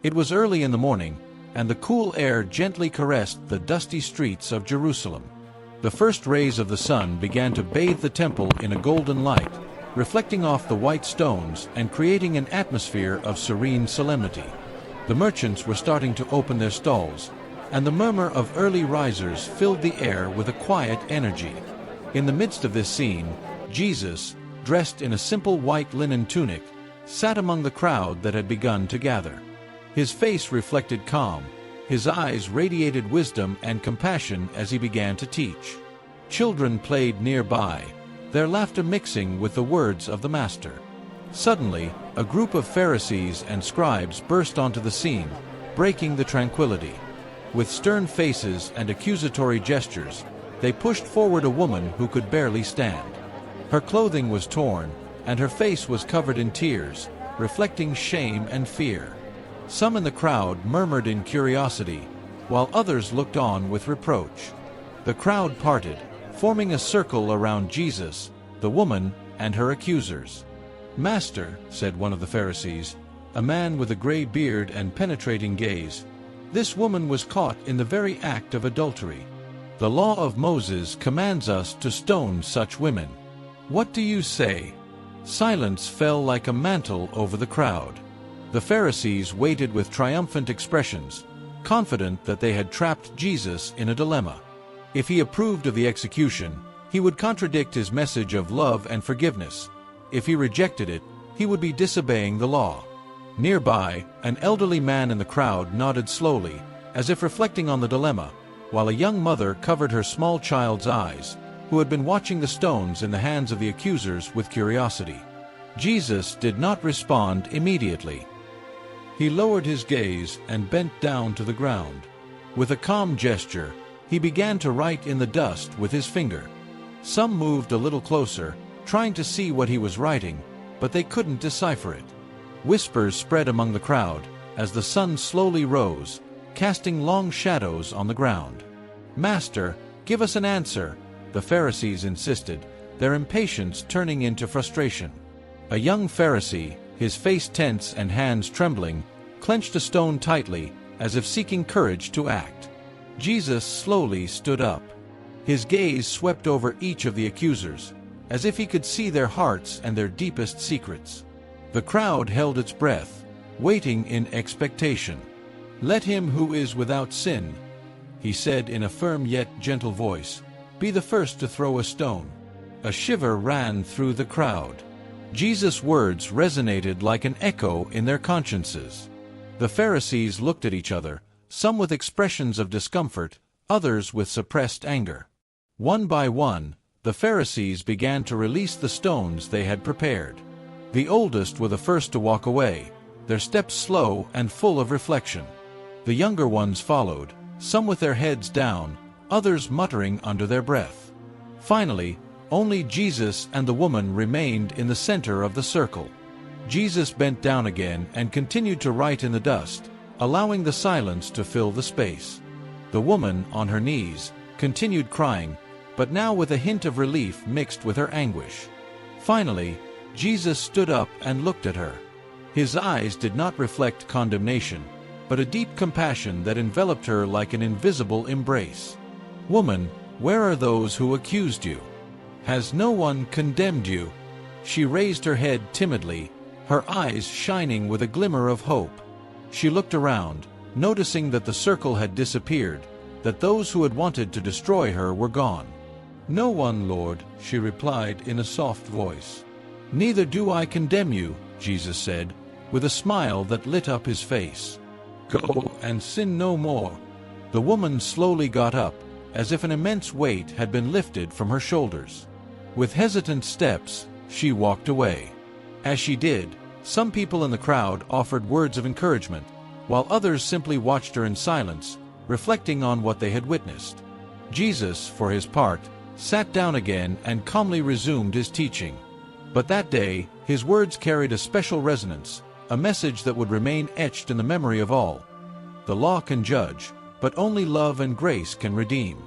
It was early in the morning, and the cool air gently caressed the dusty streets of Jerusalem. The first rays of the sun began to bathe the temple in a golden light, reflecting off the white stones and creating an atmosphere of serene solemnity. The merchants were starting to open their stalls, and the murmur of early risers filled the air with a quiet energy. In the midst of this scene, Jesus, dressed in a simple white linen tunic, sat among the crowd that had begun to gather. His face reflected calm, his eyes radiated wisdom and compassion as he began to teach. Children played nearby, their laughter mixing with the words of the Master. Suddenly, a group of Pharisees and scribes burst onto the scene, breaking the tranquility. With stern faces and accusatory gestures, they pushed forward a woman who could barely stand. Her clothing was torn, and her face was covered in tears, reflecting shame and fear. Some in the crowd murmured in curiosity, while others looked on with reproach. The crowd parted, forming a circle around Jesus, the woman, and her accusers. "Master," said one of the Pharisees, a man with a gray beard and penetrating gaze, "this woman was caught in the very act of adultery. The law of Moses commands us to stone such women. What do you say?" Silence fell like a mantle over the crowd. The Pharisees waited with triumphant expressions, confident that they had trapped Jesus in a dilemma. If he approved of the execution, he would contradict his message of love and forgiveness. If he rejected it, he would be disobeying the law. Nearby, an elderly man in the crowd nodded slowly, as if reflecting on the dilemma, while a young mother covered her small child's eyes, who had been watching the stones in the hands of the accusers with curiosity. Jesus did not respond immediately. He lowered his gaze and bent down to the ground. With a calm gesture, he began to write in the dust with his finger. Some moved a little closer, trying to see what he was writing, but they couldn't decipher it. Whispers spread among the crowd as the sun slowly rose, casting long shadows on the ground. "Master, give us an answer," the Pharisees insisted, their impatience turning into frustration. A young Pharisee, his face tense and hands trembling, clenched a stone tightly, as if seeking courage to act. Jesus slowly stood up. His gaze swept over each of the accusers, as if he could see their hearts and their deepest secrets. The crowd held its breath, waiting in expectation. "Let him who is without sin," he said in a firm yet gentle voice, "be the first to throw a stone." A shiver ran through the crowd. Jesus' words resonated like an echo in their consciences. The Pharisees looked at each other, some with expressions of discomfort, others with suppressed anger. One by one, the Pharisees began to release the stones they had prepared. The oldest were the first to walk away, their steps slow and full of reflection. The younger ones followed, some with their heads down, others muttering under their breath. Finally, only Jesus and the woman remained in the center of the circle. Jesus bent down again and continued to write in the dust, allowing the silence to fill the space. The woman, on her knees, continued crying, but now with a hint of relief mixed with her anguish. Finally, Jesus stood up and looked at her. His eyes did not reflect condemnation, but a deep compassion that enveloped her like an invisible embrace. "Woman, where are those who accused you? Has no one condemned you?" She raised her head timidly, her eyes shining with a glimmer of hope. She looked around, noticing that the circle had disappeared, that those who had wanted to destroy her were gone. "No one, Lord," she replied in a soft voice. "Neither do I condemn you," Jesus said, with a smile that lit up his face. "Go and sin no more." The woman slowly got up, as if an immense weight had been lifted from her shoulders. With hesitant steps, she walked away. As she did, some people in the crowd offered words of encouragement, while others simply watched her in silence, reflecting on what they had witnessed. Jesus, for his part, sat down again and calmly resumed his teaching. But that day, his words carried a special resonance, a message that would remain etched in the memory of all. The law can judge, but only love and grace can redeem.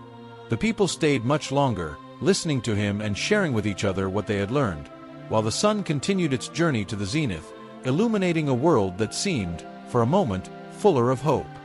The people stayed much longer, listening to him and sharing with each other what they had learned, while the sun continued its journey to the zenith, illuminating a world that seemed, for a moment, fuller of hope.